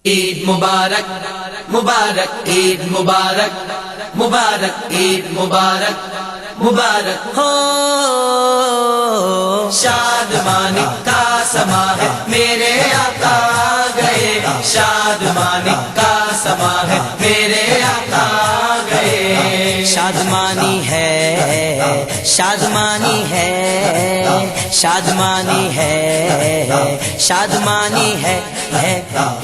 عید مبارک مبارک عید مبارک مبارک عید مبارک مبارک ہو شادمانی کا سما ہے میرے آقا گئے شادمانی کا سما ہے میرے آقا گئے شادمانی ہے شادمانی ہے شادمانی ہے شادمانی ہے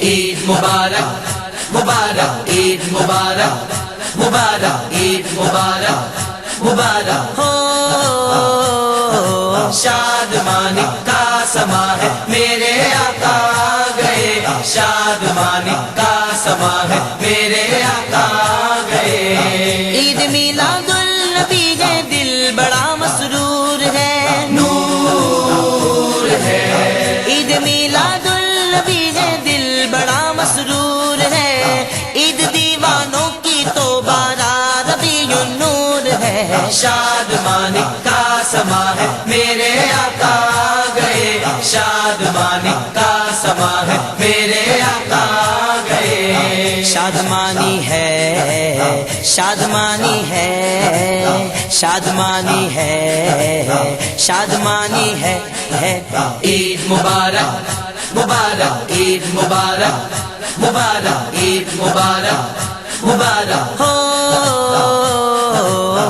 عید مبارک مبارک عید مبارک مبارک عید مبارک مبارک ہو شادمانی کا سما ہے میرے آقا گئے شادمانی کا سما ہے میرے آقا گئے عید میلاد النبی ہے دل بڑا مسرور ہے نور ہے عید میلاد النبی ہے دل بڑا مسرور ہے عید دیوانوں کی تو بارہ ربیع النور ہے شادمانی کا سما ہے میرے آقا گئے شادمانی کا سما ہے میرے آقا گئے شادمانی ہے شادمانی ہے شادمانی ہے شادمانی ہے عید مبارک مبارک عید مبارک مبارک عید مبارک مبارک ہو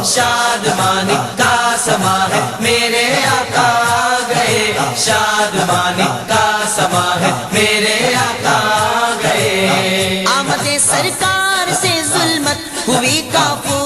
شادمانی کا سما ہے میرے آقا گئے شادمانی کا سما ہے میرے آقا گئے آمد سرکار سے ظلمت ہوئی کافور